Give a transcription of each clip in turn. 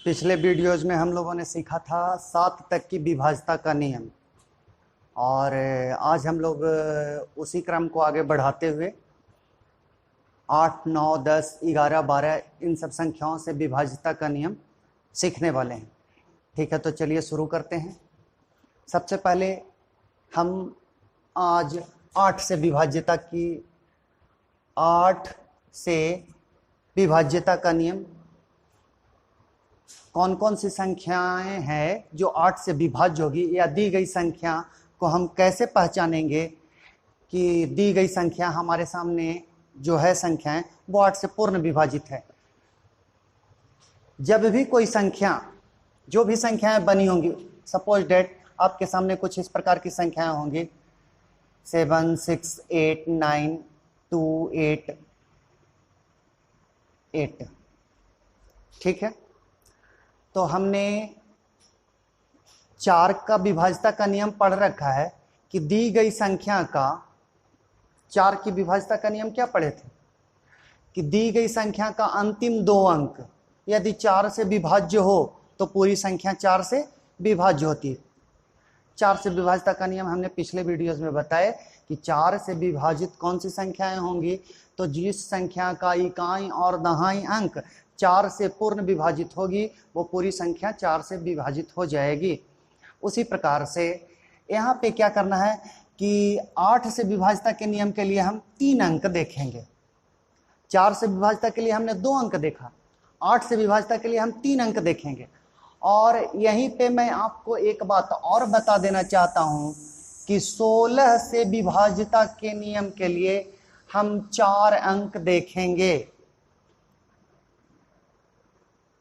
पिछले वीडियोज में हम लोगों ने सीखा था 7 तक की विभाज्यता का नियम। और आज हम लोग उसी क्रम को आगे बढ़ाते हुए 8, 9, 10, 11, 12 इन सब संख्याओं से विभाज्यता का नियम सीखने वाले हैं। ठीक है, तो चलिए शुरू करते हैं। सबसे पहले हम आज 8 से विभाज्यता का नियम, कौन कौन सी संख्याएं हैं जो 8 से विभाज्य होगी, या दी गई संख्या को हम कैसे पहचानेंगे कि दी गई संख्या हमारे सामने जो है संख्याएं वो 8 से पूर्ण विभाजित है। जब भी कोई संख्या, जो भी संख्याएं बनी होंगी, सपोज डेट आपके सामने कुछ इस प्रकार की संख्याएं होंगी 7, 6, 8, 9, 2, 8, 8। ठीक है, तो हमने 4 का विभाज्यता का नियम पढ़ रखा है कि दी गई संख्या का 4 की विभाज्यता का नियम क्या पढ़े थे कि दी गई संख्या का अंतिम 2 अंक यदि 4 से विभाज्य हो तो पूरी संख्या 4 से विभाज्य होती है। 4 से विभाज्यता का नियम हमने पिछले वीडियोस में बताया कि 4 से विभाजित कौन सी संख्याएं होंगी, तो जिस संख्या का इकाई और दहाई अंक 4 से पूर्ण विभाजित होगी वो पूरी संख्या 4 से विभाजित हो जाएगी। उसी प्रकार से यहाँ पे क्या करना है कि 8 से विभाज्यता के नियम के लिए हम 3 अंक देखेंगे। 4 से विभाज्यता के लिए हमने 2 अंक देखा, 8 से विभाज्यता के लिए हम 3 अंक देखेंगे। और यहीं पे मैं आपको एक बात और बता देना चाहता हूं कि 16 से विभाज्यता के नियम के लिए हम 4 अंक देखेंगे।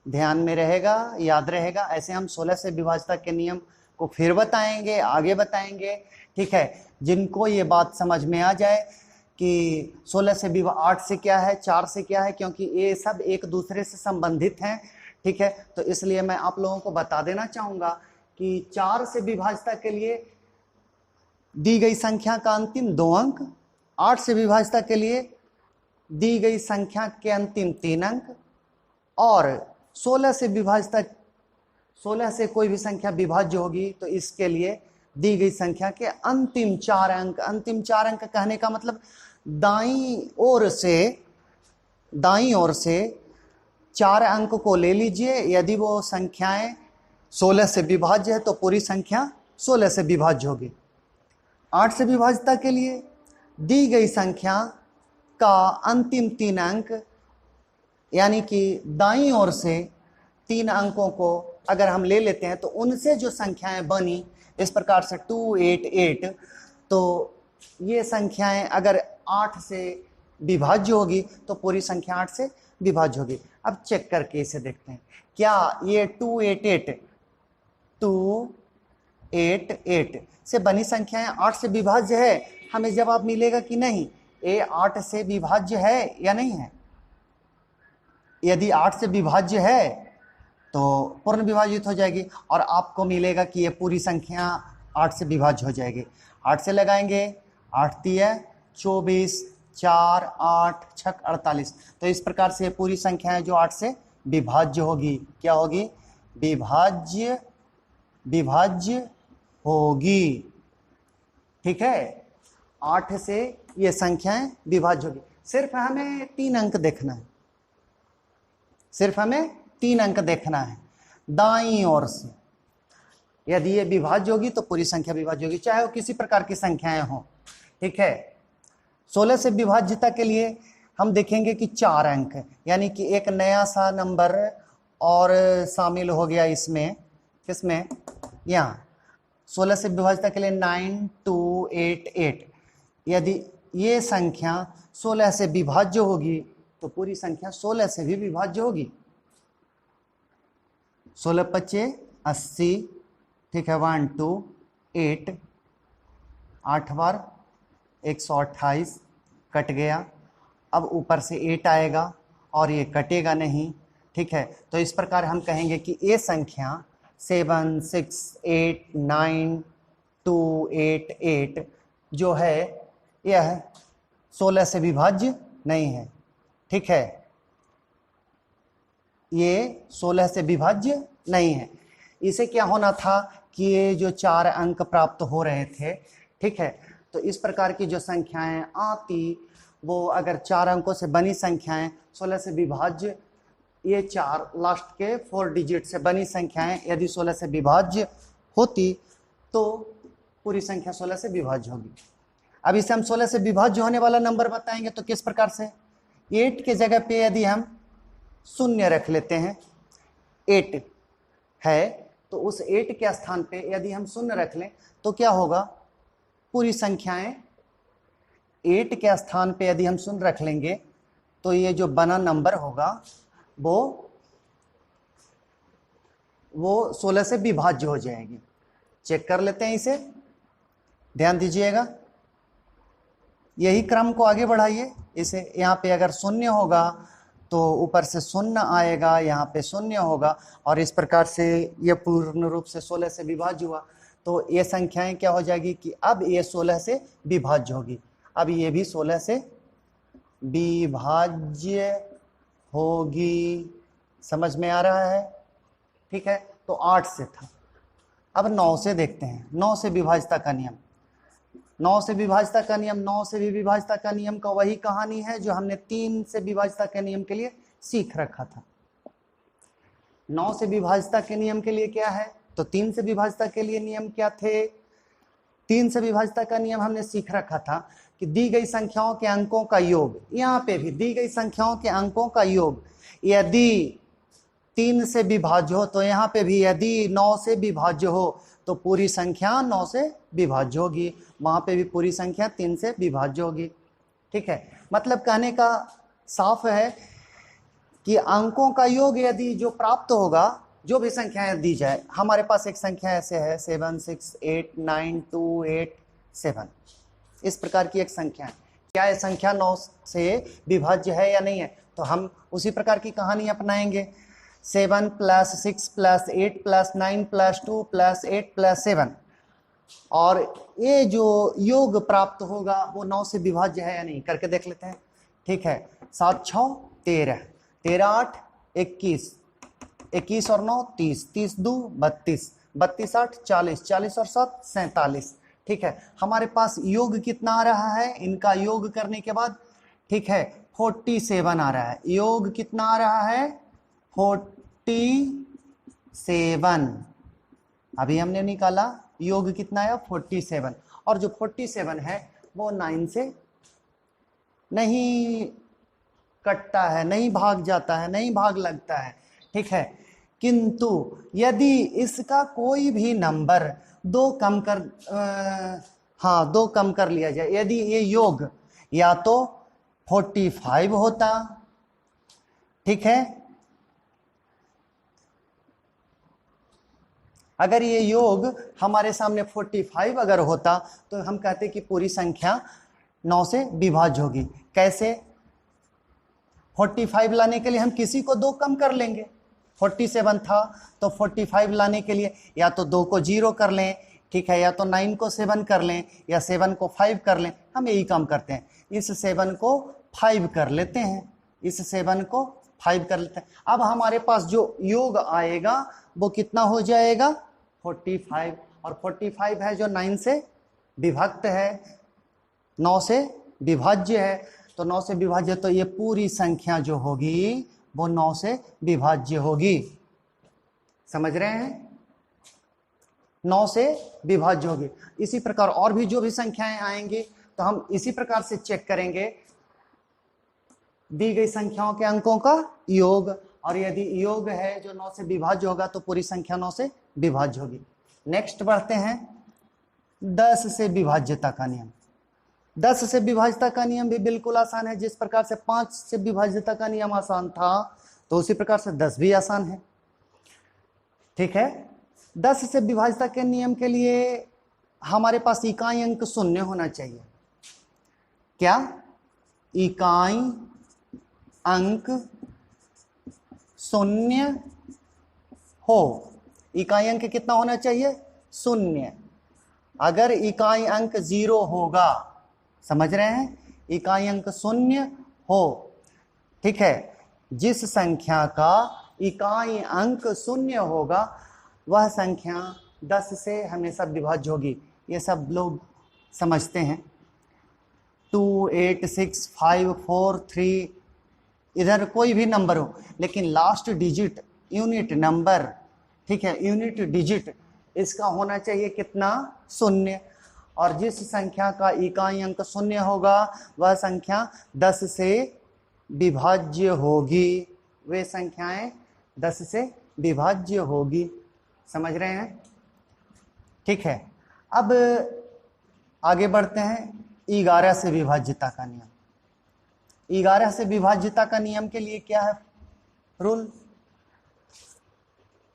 ध्यान में रहेगा, याद रहेगा। ऐसे हम 16 से विभाज्यता के नियम को फिर बताएंगे, आगे बताएंगे। ठीक है, जिनको ये बात समझ में आ जाए कि 16 से 8 से क्या है, 4 से क्या है, क्योंकि ये सब एक दूसरे से संबंधित हैं। ठीक है, तो इसलिए मैं आप लोगों को बता देना चाहूंगा कि 4 से विभाज्यता के लिए दी गई संख्या का अंतिम 2 अंक, 8 से विभाज्यता के लिए दी गई संख्या के अंतिम 3 अंक, और 16 से कोई भी संख्या विभाज्य होगी तो इसके लिए दी गई संख्या के अंतिम 4 अंक। अंतिम 4 अंक कहने का मतलब दाईं ओर से 4 अंक को ले लीजिए। यदि वो संख्याएं 16 से विभाज्य है तो पूरी संख्या 16 से विभाज्य होगी। 8 से विभाज्यता के लिए दी गई संख्या का अंतिम 3 अंक, यानी कि दाईं ओर से 3 अंकों को अगर हम ले लेते हैं तो उनसे जो संख्याएं बनी इस प्रकार से 2, 8, 8, तो ये संख्याएं अगर 8 से विभाज्य होगी तो पूरी संख्या 8 से विभाज्य होगी। अब चेक करके इसे देखते हैं, क्या ये 2, 8, 8 से बनी संख्याएं 8 से विभाज्य है? हमें जवाब मिलेगा कि नहीं, ये 8 से विभाज्य है या नहीं है। यदि 8 से विभाज्य है तो पूर्ण विभाजित हो जाएगी, और आपको मिलेगा कि ये पूरी संख्या 8 से विभाज्य हो जाएगी। 8 से लगाएंगे, 8 तिया 24, 4, 8, 6, 48। तो इस प्रकार से पूरी संख्या है जो 8 से विभाज्य होगी। क्या होगी? विभाज्य होगी। ठीक है, 8 से ये संख्याएं विभाज्य होगी। सिर्फ हमें 3 अंक देखना है, सिर्फ हमें 3 अंक देखना है दाईं ओर से। यदि ये विभाज्य होगी तो पूरी संख्या विभाज्य होगी, चाहे वो किसी प्रकार की संख्याएं हों। ठीक है, 16 से विभाज्यता के लिए हम देखेंगे कि 4 अंक, यानी कि एक नया सा नंबर और शामिल हो गया इसमें। किसमें? यहाँ 16 से विभाज्यता के लिए 9, 2, 8, 8। यदि ये संख्या 16 से विभाज्य होगी तो पूरी संख्या 16 से भी विभाज्य होगी। 16 पच्चे 80। ठीक है, 1, 2, 8, 8 बार 128 कट गया। अब ऊपर से 8 आएगा और ये कटेगा नहीं। ठीक है, तो इस प्रकार हम कहेंगे कि ये संख्या 7, 6, 8, 9, 2, 8, 8 जो है यह 16 से विभाज्य नहीं है। ठीक है, ये 16 से विभाज्य नहीं है। इसे क्या होना था कि ये जो 4 अंक प्राप्त हो रहे थे, ठीक है, तो इस प्रकार की जो संख्याएं आती वो अगर 4 अंकों से बनी संख्याएं 16 से विभाज्य, ये 4 लास्ट के 4 डिजिट से बनी संख्याएं यदि 16 से विभाज्य होती तो पूरी संख्या 16 से विभाज्य होगी। अब इसे हम 16 से विभाज्य होने वाला नंबर बताएंगे तो किस प्रकार से, 8 के जगह पे यदि हम 0 रख लेते हैं, 8 है तो उस 8 के स्थान पे यदि हम 0 रख लें तो क्या होगा, पूरी संख्याएं 8 के स्थान पे यदि हम 0 रख लेंगे तो ये जो बना नंबर होगा वो 16 से विभाज्य हो जाएगी। चेक कर लेते हैं इसे, ध्यान दीजिएगा, यही क्रम को आगे बढ़ाइए। इसे यहाँ पे अगर 0 होगा तो ऊपर से 0 आएगा, यहाँ पे 0 होगा और इस प्रकार से ये पूर्ण रूप से 16 से विभाज्य हुआ। तो ये संख्याएं क्या हो जाएगी कि अब ये 16 से विभाज्य होगी, अब ये भी 16 से विभाज्य होगी। समझ में आ रहा है? ठीक है, तो 8 से था। अब 9 से देखते हैं, 9 से विभाज्यता का नियम। 9 से विभाज्यता का नियम, 9 से भी विभाज्यता का नियम का वही कहानी है जो हमने 3 से विभाज्यता के नियम के लिए सीख रखा था। 9 से विभाज्यता के नियम के लिए क्या है, तो 3 से विभाज्यता के लिए नियम क्या थे। 3 से विभाज्यता का नियम हमने सीख रखा था कि दी गई संख्याओं के अंकों का योग, यहाँ पे भी दी गई संख्याओं के अंकों का योग यदि 3 से विभाज्य हो तो यहाँ पे भी यदि 9 से विभाज्य हो तो पूरी संख्या 9 से विभाज्य होगी, वहां पे भी पूरी संख्या 3 से विभाज्य होगी। ठीक है, मतलब कहने का साफ है कि अंकों का योग यदि जो प्राप्त होगा, जो भी संख्याएं दी जाए, हमारे पास एक संख्या ऐसे है 7 6 8 9 2 8 7, इस प्रकार की एक संख्या है। क्या यह संख्या 9 से विभाज्य है या नहीं है, तो हम उसी प्रकार की कहानी अपनाएंगे। 7 + 6 + 8 + 9 + 2 + 8 + 7, और ये जो योग प्राप्त होगा वो 9 से विभाज्य है या नहीं, करके देख लेते हैं। ठीक है, 7 6 13, 13 8 21, 21 और 9 30, 30 2 32, 32 8 40, 40 और 7 47। ठीक है, हमारे पास योग कितना आ रहा है इनका योग करने के बाद, ठीक है, 47 आ रहा है। योग कितना आ रहा है, 47। अभी हमने निकाला योग कितना है, 47, और जो 47 है वो 9 से नहीं कटता है, नहीं भाग जाता है, नहीं भाग लगता है। ठीक है, किंतु यदि इसका कोई भी नंबर 2 कम कर लिया जाए, यदि ये योग या तो 45 होता, ठीक है, अगर ये योग हमारे सामने 45 अगर होता तो हम कहते कि पूरी संख्या 9 से विभाज्य होगी। कैसे, 45 लाने के लिए हम किसी को 2 कम कर लेंगे। 47 था तो 45 लाने के लिए या तो 2 को 0 कर लें, ठीक है, या तो 9 को 7 कर लें, या 7 को 5 कर लें। हम यही काम करते हैं, इस 7 को 5 कर लेते हैं, इस 7 को 5 कर लेते हैं। अब हमारे पास जो योग आएगा वो कितना हो जाएगा, 45, और 45 है जो 9 से विभक्त है, 9 से विभाज्य है। तो 9 से विभाज्य, तो ये पूरी संख्या जो होगी वो 9 से विभाज्य होगी। समझ रहे हैं, 9 से विभाज्य होगी। इसी प्रकार और भी जो भी संख्याएं आएंगी तो हम इसी प्रकार से चेक करेंगे, दी गई संख्याओं के अंकों का योग, और यदि योग है जो 9 से विभाज्य होगा तो पूरी संख्या 9 से विभाज्य होगी। नेक्स्ट बढ़ते हैं 10 से विभाज्यता का नियम। 10 से विभाज्यता का नियम भी बिल्कुल आसान है। जिस प्रकार से 5 से विभाज्यता का नियम आसान था तो उसी प्रकार से 10 भी आसान है। ठीक है, 10 से विभाज्यता के नियम के लिए हमारे पास इकाई अंक 0 होना चाहिए। क्या, इकाई अंक 0 हो। इकाई अंक कितना होना चाहिए, 0। अगर इकाई अंक 0 होगा, समझ रहे हैं, इकाई अंक 0 हो, ठीक है, जिस संख्या का इकाई अंक शून्य होगा वह संख्या 10 से हमेशा विभाज्य होगी। ये सब लोग समझते हैं। 2, 8, 6, 5, 4, 3, इधर कोई भी नंबर हो, लेकिन लास्ट डिजिट यूनिट नंबर, ठीक है, यूनिट डिजिट इसका होना चाहिए कितना? शून्य। और जिस संख्या का इकाई अंक शून्य होगा वह संख्या 10 से विभाज्य होगी। वे संख्याएं 10 से विभाज्य होगी। समझ रहे हैं? ठीक है। अब आगे बढ़ते हैं 11 से विभाज्यता का नियम। 11 से विभाज्यता का नियम के लिए क्या है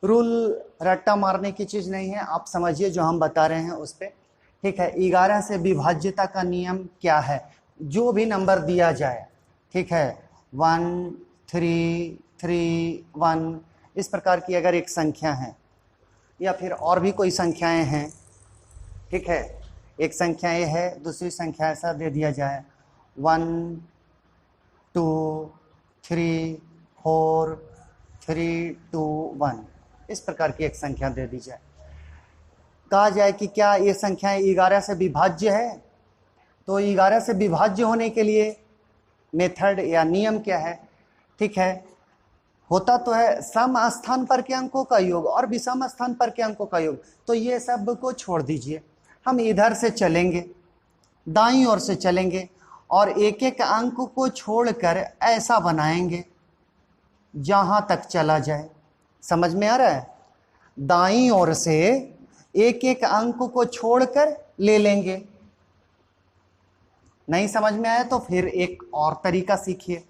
रूल रट्टा मारने की चीज नहीं है, आप समझिए जो हम बता रहे हैं उस पर। ठीक है, 11 से विभाज्यता का नियम क्या है? जो भी नंबर दिया जाए, ठीक है, 1, 3, 3, 1, इस प्रकार की अगर एक संख्या है या फिर और भी कोई संख्याएं हैं, ठीक है, एक संख्या ये है, दूसरी संख्या ऐसा दे दिया जाए 1, 2, 3, 4, 3, 2, 1, इस प्रकार की एक संख्या दे दी जाए। कहा जाए कि क्या ये संख्याएं 11 से विभाज्य है? तो 11 से विभाज्य होने के लिए मेथड या नियम क्या है? ठीक है, होता तो है सम स्थान पर के अंकों का योग और विषम स्थान पर के अंकों का योग। तो ये सब को छोड़ दीजिए, हम इधर से चलेंगे, दाईं ओर से चलेंगे और एक एक अंक को छोड़कर ऐसा बनाएंगे जहां तक चला जाए। समझ में आ रहा है? दाईं ओर से एक एक अंक को छोड़कर ले लेंगे। नहीं समझ में आया तो फिर एक और तरीका सीखिए।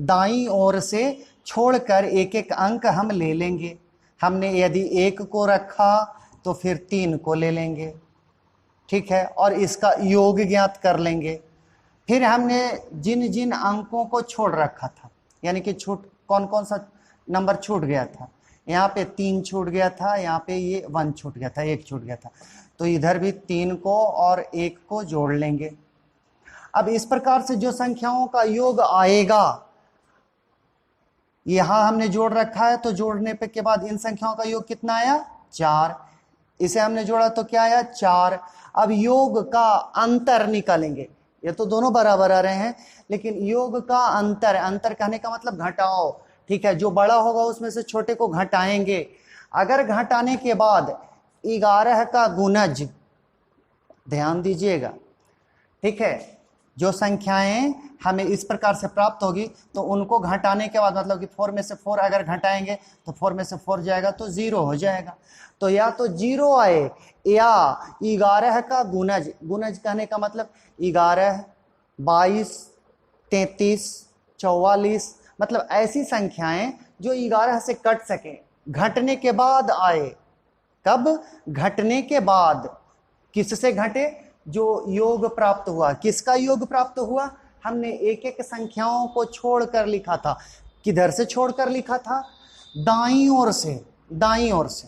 दाईं ओर से छोड़कर एक एक अंक हम ले लेंगे। हमने यदि 1 को रखा तो फिर 3 को ले लेंगे, ठीक है, और इसका योग ज्ञात कर लेंगे। फिर हमने जिन जिन अंकों को छोड़ रखा था, यानी कि कौन कौन सा नंबर छूट गया था, यहाँ पे 3 छूट गया था, यहाँ पे ये 1 छूट गया था, 1 छूट गया था, तो इधर भी 3 को और 1 को जोड़ लेंगे। अब इस प्रकार से जो संख्याओं का योग आएगा, यहां हमने जोड़ रखा है, तो जोड़ने पे के बाद इन संख्याओं का योग कितना आया? 4। इसे हमने जोड़ा तो क्या आया? 4। अब योग का अंतर निकालेंगे। ये तो दोनों बराबर आ रहे हैं, लेकिन योग का अंतर कहने का मतलब घटाओ, ठीक है, जो बड़ा होगा उसमें से छोटे को घटाएंगे। अगर घटाने के बाद 11 का गुणज, ध्यान दीजिएगा, ठीक है, जो संख्याएं हमें इस प्रकार से प्राप्त होगी तो उनको घटाने के बाद, मतलब कि 4 में से 4 अगर घटाएंगे तो 4 में से 4 जाएगा तो 0 हो जाएगा। तो या तो 0 आए या 11 का गुणज कहने का मतलब 11, 22, 33, 44, मतलब ऐसी संख्याएं जो 11 से कट सके, घटने के बाद आए। कब? घटने के बाद। किससे घटे? जो योग प्राप्त हुआ। किसका योग प्राप्त हुआ? हमने एक एक संख्याओं को छोड़कर लिखा था। किधर से छोड़कर लिखा था? दाईं ओर से, दाईं ओर से,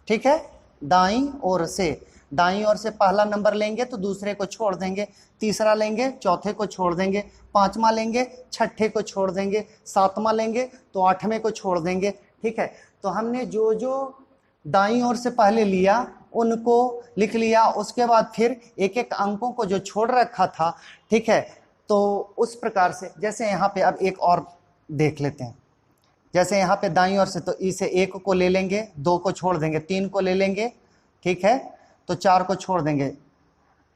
ठीक है, दाईं ओर से। दाईं ओर से पहला नंबर लेंगे तो दूसरे को छोड़ देंगे, तीसरा लेंगे चौथे को छोड़ देंगे, पांचवा लेंगे छठे को छोड़ देंगे, सातवां लेंगे तो आठवें को छोड़ देंगे, ठीक है। तो हमने जो जो दाईं ओर से पहले लिया उनको लिख लिया, उसके बाद फिर एक एक अंकों को जो छोड़ रखा था, ठीक है, तो उस प्रकार से। जैसे यहाँ पे अब एक और देख लेते हैं। जैसे यहाँ पे दाईं ओर से, तो इसे 1 को ले लेंगे, 2 को छोड़ देंगे, 3 को ले लेंगे, ठीक है, तो 4 को छोड़ देंगे,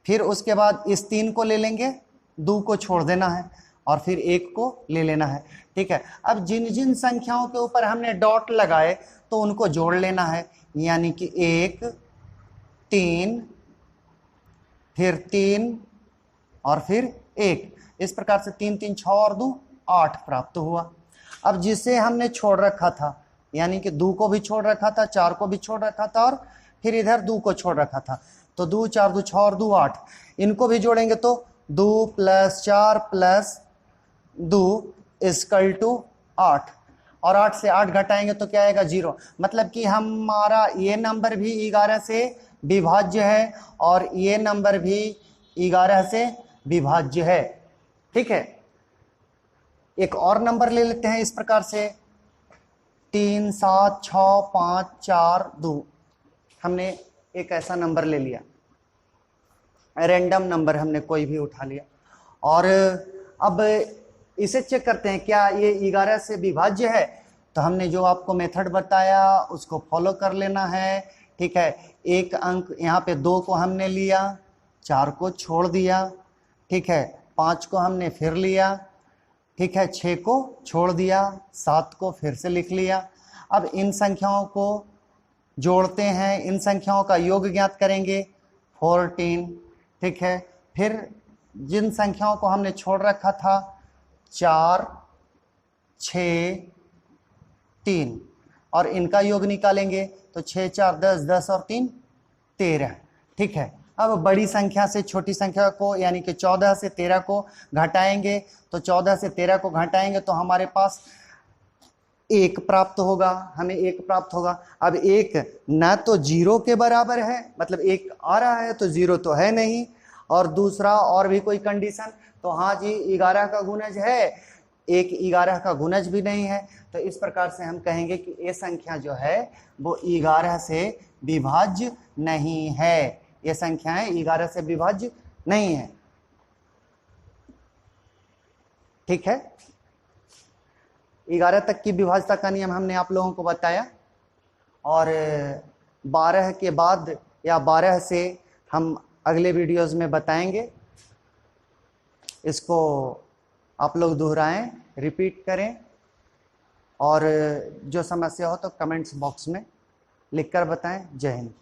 फिर उसके बाद इस 3 को ले लेंगे, 2 को छोड़ देना है और फिर 1 को ले लेना है, ठीक है। अब जिन जिन संख्याओं के ऊपर हमने डॉट लगाए तो उनको जोड़ लेना है, यानी कि 1, 3, फिर 3 और फिर 1, इस प्रकार से 3, 3, 6 और 2 8 प्राप्त हुआ। अब जिसे हमने छोड़ रखा था, यानी कि 2 को भी छोड़ रखा था, 4 को भी छोड़ रखा था और फिर इधर 2 को छोड़ रखा था, तो 2, 4, 2, 6 और 2 8, इनको भी जोड़ेंगे तो 2 + 4 + 2 = 8, और 8 से 8 घटाएंगे तो क्या आएगा? 0। मतलब कि हमारा ये नंबर भी 11 से विभाज्य है और ये नंबर भी 11 से विभाज्य है, ठीक है। एक और नंबर ले लेते हैं इस प्रकार से, 3 7 6 5 4 2। हमने एक ऐसा नंबर ले लिया, रैंडम नंबर हमने कोई भी उठा लिया, और अब इसे चेक करते हैं क्या ये 11 से विभाज्य है। तो हमने जो आपको मेथड बताया उसको फॉलो कर लेना है, ठीक है। एक अंक यहाँ पे 2 को हमने लिया, 4 को छोड़ दिया, ठीक है, 5 को हमने फिर लिया, ठीक है, 6 को छोड़ दिया, 7 को फिर से लिख लिया। अब इन संख्याओं को जोड़ते हैं, इन संख्याओं का योग ज्ञात करेंगे 14, ठीक है। फिर जिन संख्याओं को हमने छोड़ रखा था 4 6 3, और इनका योग निकालेंगे तो 6 4 10, 10 और 3 13, ठीक है। अब बड़ी संख्या से छोटी संख्या को यानी कि 14 से 13 को घटाएंगे, तो 14 से 13 को घटाएंगे तो हमारे पास 1 प्राप्त होगा, हमें 1 प्राप्त होगा। अब 1 ना तो 0 के बराबर है, मतलब 1 आ रहा है तो 0 तो है नहीं, और दूसरा और भी कोई कंडीशन, तो हाँ जी 11 का गुणज है, 1 11 का गुणज भी नहीं है। तो इस प्रकार से हम कहेंगे कि ये संख्या जो है वो 11 से विभाज्य नहीं है, ये संख्याएं 11 से विभाज्य नहीं है, ठीक है। 11 तक की विभाज्यता का नियम हमने आप लोगों को बताया, और 12 के बाद या 12 से हम अगले वीडियोस में बताएंगे। इसको आप लोग दोहराएं, रिपीट करें, और जो समस्या हो तो कमेंट्स बॉक्स में लिखकर बताएं। जय हिंद।